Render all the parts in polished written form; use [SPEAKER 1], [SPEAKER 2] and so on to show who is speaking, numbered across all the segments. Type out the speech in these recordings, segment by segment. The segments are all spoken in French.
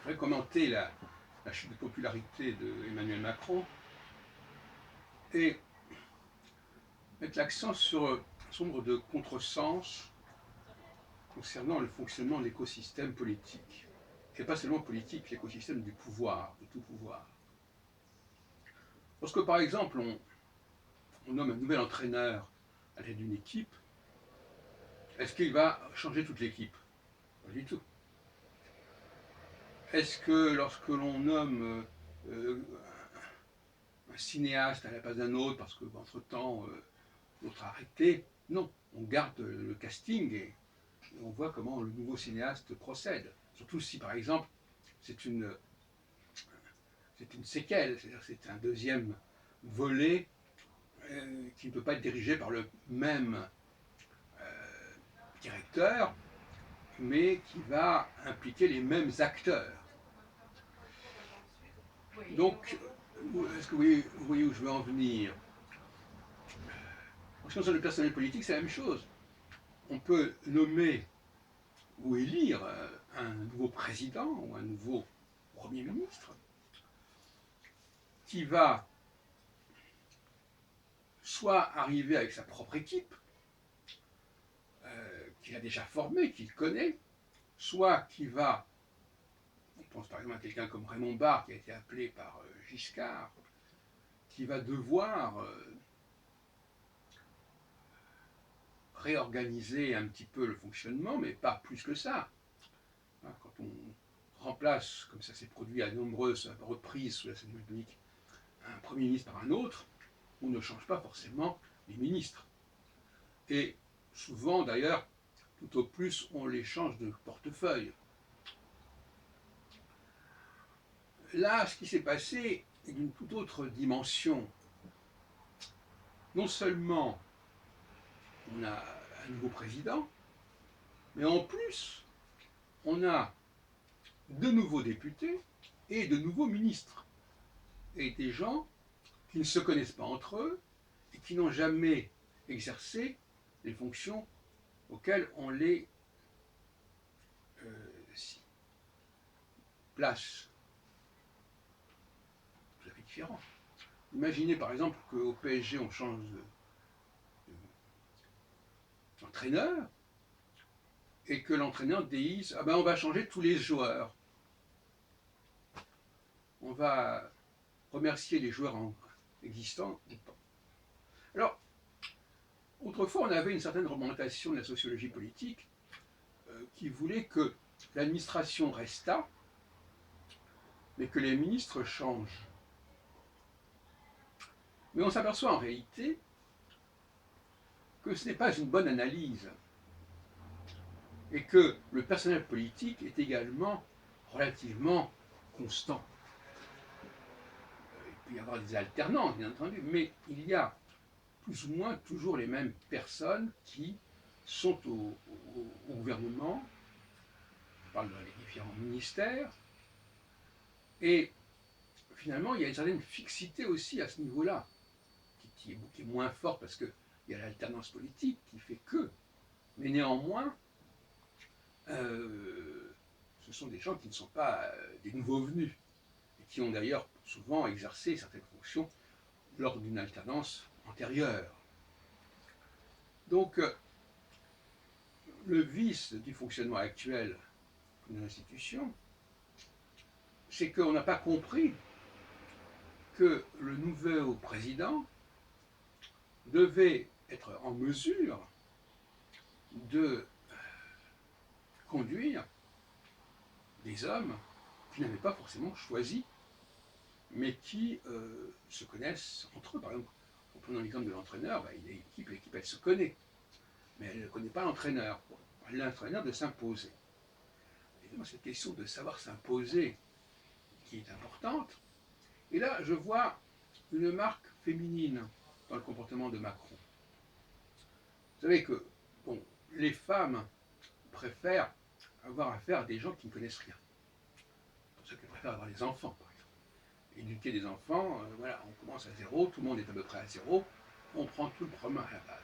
[SPEAKER 1] voudrais commenter la chute de popularité d'Emmanuel Macron et mettre l'accent sur un certain nombre de contresens concernant le fonctionnement de l'écosystème politique. Et pas seulement politique, l'écosystème du pouvoir, de tout pouvoir. Lorsque par exemple on nomme un nouvel entraîneur à la tête d'une équipe, est-ce qu'il va changer toute l'équipe? Pas du tout. Est-ce que lorsque l'on nomme un cinéaste à la place d'un autre, parce qu'entre-temps l'autre a arrêté, non, on garde le casting et on voit comment le nouveau cinéaste procède. Surtout si par exemple c'est une séquelle, c'est-à-dire c'est un deuxième volet qui ne peut pas être dirigé par le même directeur, mais qui va impliquer les mêmes acteurs. Donc, est-ce que vous voyez où je veux en venir? En ce qui concerne le personnel politique, c'est la même chose. On peut nommer ou élire un nouveau président ou un nouveau Premier ministre qui va soit arriver avec sa propre équipe, qu'il a déjà formée, qu'il connaît, soit qui va, on pense par exemple à quelqu'un comme Raymond Barre qui a été appelé par Giscard, qui va devoir réorganiser un petit peu le fonctionnement, mais pas plus que ça. Quand on remplace, comme ça s'est produit à de nombreuses reprises sous la Ve République, un Premier ministre par un autre, on ne change pas forcément les ministres. Et souvent d'ailleurs, tout au plus, on les change de portefeuille. Là, ce qui s'est passé est d'une toute autre dimension. Non seulement on a un nouveau président, mais en plus, on a de nouveaux députés et de nouveaux ministres. Et des gens qui ne se connaissent pas entre eux et qui n'ont jamais exercé les fonctions auxquelles on les place. Tout à fait différent. Imaginez par exemple qu'au PSG on change d'entraîneur et que l'entraîneur dise ah ben on va changer tous les joueurs. On va remercier les joueurs existants ou pas. Alors, autrefois on avait une certaine remontation de la sociologie politique qui voulait que l'administration restât, mais que les ministres changent. Mais on s'aperçoit en réalité que ce n'est pas une bonne analyse et que le personnel politique est également relativement constant. Il peut y avoir des alternances, bien entendu, mais il y a plus ou moins toujours les mêmes personnes qui sont au gouvernement, on parle des différents ministères, et finalement il y a une certaine fixité aussi à ce niveau-là, qui est moins forte parce qu'il y a l'alternance politique qui fait que, mais néanmoins, ce sont des gens qui ne sont pas des nouveaux venus, et qui ont d'ailleurs souvent exercé certaines fonctions lors d'une alternance antérieure. Donc, le vice du fonctionnement actuel de l'institution, c'est qu'on n'a pas compris que le nouveau président devait être en mesure de conduire des hommes qui n'avaient pas forcément choisi, mais qui se connaissent entre eux. Par exemple, en prenant l'exemple de l'entraîneur, il y a l'équipe elle se connaît, mais elle ne connaît pas l'entraîneur. L'entraîneur de s'imposer. Évidemment, cette question de savoir s'imposer qui est importante. Et là, je vois une marque féminine dans le comportement de Macron. Vous savez que bon, les femmes préfèrent avoir affaire à des gens qui ne connaissent rien. C'est pour ça qu'elles préfèrent avoir des enfants, par exemple. Éduquer des enfants, voilà, on commence à zéro, tout le monde est à peu près à zéro, on prend tout le problème à la base.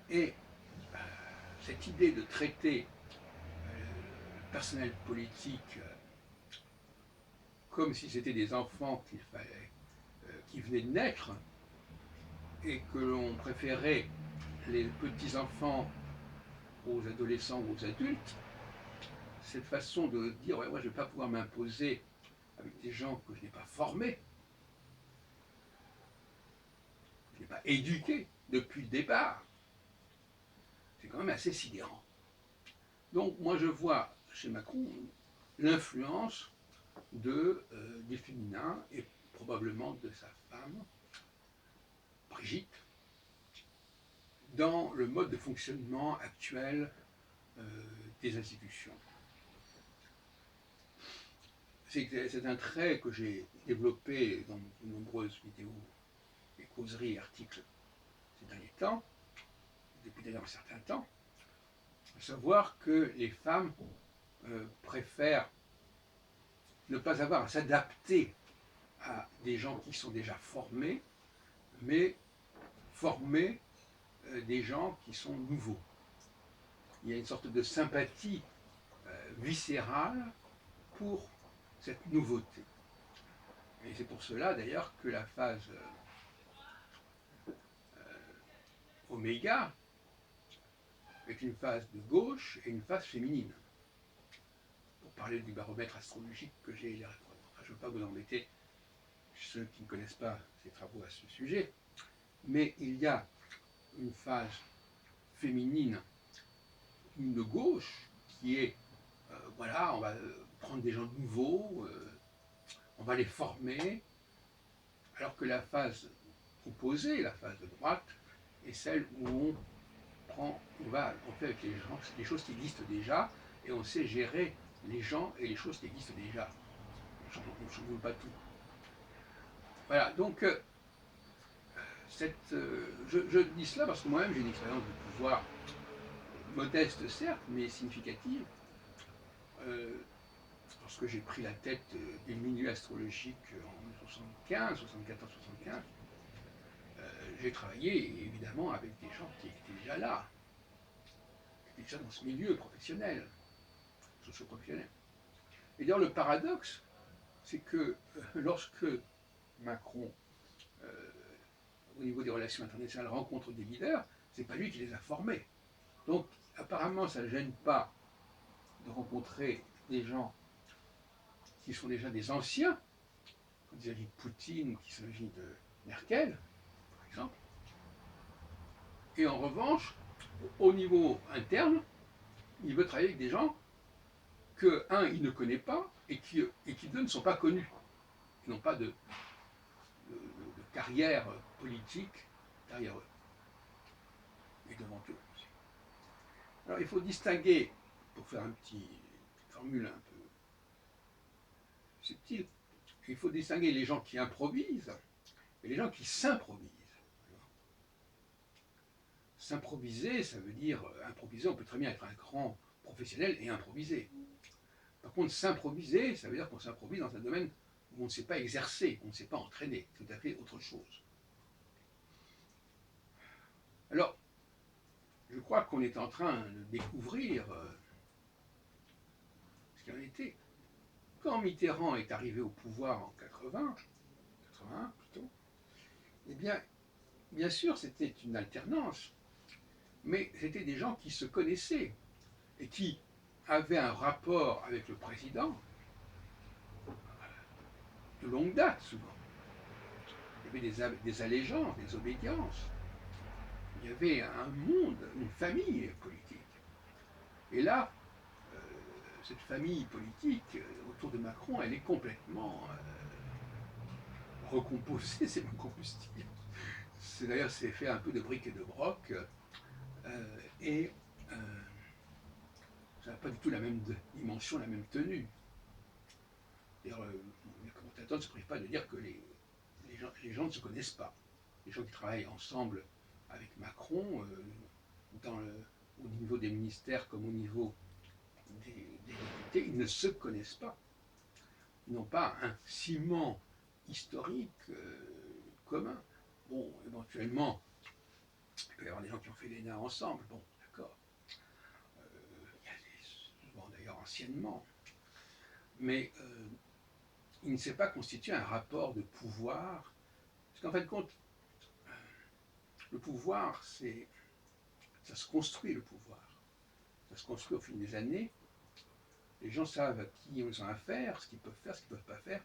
[SPEAKER 1] Et cette idée de traiter le personnel politique comme si c'était des enfants qui venaient de naître, et que l'on préférait les petits-enfants aux adolescents ou aux adultes, cette façon de dire ouais, moi je ne vais pas pouvoir m'imposer avec des gens que je n'ai pas formés, je n'ai pas éduqués depuis le départ, c'est quand même assez sidérant. Donc moi je vois chez Macron l'influence du féminin et probablement de sa femme, Brigitte, dans le mode de fonctionnement actuel des institutions. C'est un trait que j'ai développé dans de nombreuses vidéos et causeries et articles ces derniers temps, depuis d'ailleurs un certain temps, à savoir que les femmes préfèrent ne pas avoir à s'adapter à des gens qui sont déjà formés, mais former des gens qui sont nouveaux. Il y a une sorte de sympathie viscérale pour cette nouveauté. Et c'est pour cela d'ailleurs que la phase oméga est une phase de gauche et une phase féminine. Pour parler du baromètre astrologique que j'ai, je ne veux pas vous embêter, ceux qui ne connaissent pas ces travaux à ce sujet, mais il y a une phase féminine de gauche qui est voilà, on va prendre des gens nouveaux, on va les former, alors que la phase opposée, la phase de droite, est celle où on fait avec les gens des choses qui existent déjà, et on sait gérer les gens et les choses qui existent déjà. Je ne vous pas tout. Voilà, donc je dis cela parce que moi-même j'ai une expérience de pouvoir modeste certes, mais significative. Lorsque j'ai pris la tête des milieux astrologiques en 75, 74, 75, j'ai travaillé évidemment avec des gens qui étaient déjà là, qui étaient déjà dans ce milieu professionnel, socio-professionnel. Et d'ailleurs, le paradoxe, c'est que lorsque Macron, au niveau des relations internationales, rencontre des leaders, c'est pas lui qui les a formés. Donc, apparemment, ça ne gêne pas de rencontrer des gens qui sont déjà des anciens, quand il s'agit de Poutine, qu'il s'agit de Merkel, par exemple. Et en revanche, au niveau interne, il veut travailler avec des gens que, un, il ne connaît pas, et qui, deux, ne sont pas connus, qui n'ont pas de carrière politique derrière eux, et devant eux aussi. Alors il faut distinguer, pour faire une petite formule un peu subtile, il faut distinguer les gens qui improvisent et les gens qui s'improvisent. S'improviser, ça veut dire improviser, on peut très bien être un grand professionnel et improviser. Par contre, s'improviser, ça veut dire qu'on s'improvise dans un domaine où on ne sait pas exercer, on ne sait pas entraîner, tout à fait autre chose. Alors, je crois qu'on est en train de découvrir ce qu'il en était. Quand Mitterrand est arrivé au pouvoir en 81 plutôt, eh bien sûr, c'était une alternance, mais c'était des gens qui se connaissaient et qui avaient un rapport avec le président de longue date souvent. Il y avait des allégeances, des obédiences. Il y avait un monde, une famille politique. Et là, cette famille politique autour de Macron, elle est complètement recomposée, c'est moins qu'on puisse dire. D'ailleurs, c'est fait un peu de briques et de broc. Et ça n'a pas du tout la même dimension, la même tenue. D'ailleurs, les commentateurs ne se privent pas de dire que les gens ne se connaissent pas. Les gens qui travaillent ensemble avec Macron, au niveau des ministères comme au niveau des députés, ils ne se connaissent pas. Ils n'ont pas un ciment historique commun. Bon, éventuellement, il peut y avoir des gens qui ont fait l'ENA ensemble, bon, d'accord. Il y a souvent d'ailleurs anciennement. Mais il ne s'est pas constitué un rapport de pouvoir. Parce qu'en fait, compte, le pouvoir, ça se construit, le pouvoir. Ça se construit au fil des années. Les gens savent à qui ils ont affaire, ce qu'ils peuvent faire, ce qu'ils ne peuvent pas faire.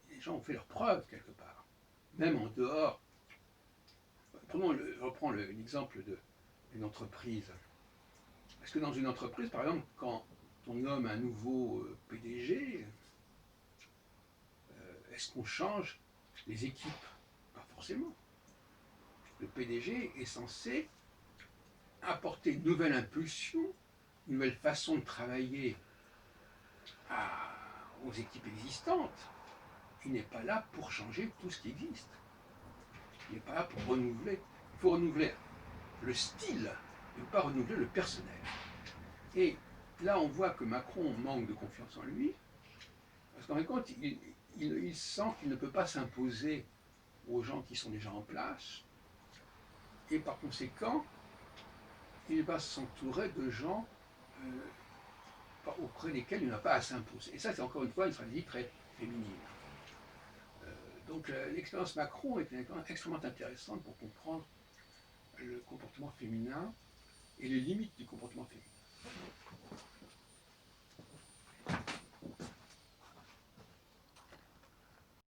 [SPEAKER 1] Les gens ont fait leurs preuves quelque part. Même en dehors. Je reprends l'exemple d'une entreprise. Est-ce que dans une entreprise, par exemple, quand on nomme un nouveau PDG, est-ce qu'on change les équipes? Pas forcément. Le PDG est censé apporter une nouvelle impulsion, une nouvelle façon de travailler aux équipes existantes. Il n'est pas là pour changer tout ce qui existe. Il n'est pas là pour renouveler. Il faut renouveler le style, et pas renouveler le personnel. Et là, on voit que Macron manque de confiance en lui, parce qu'en fin de compte, il sent qu'il ne peut pas s'imposer aux gens qui sont déjà en place, et par conséquent, il va s'entourer de gens auprès desquels il n'a pas à s'imposer. Et ça, c'est encore une fois une stratégie très féminine. Donc l'expérience Macron est une expérience extrêmement intéressante pour comprendre le comportement féminin et les limites du comportement féminin.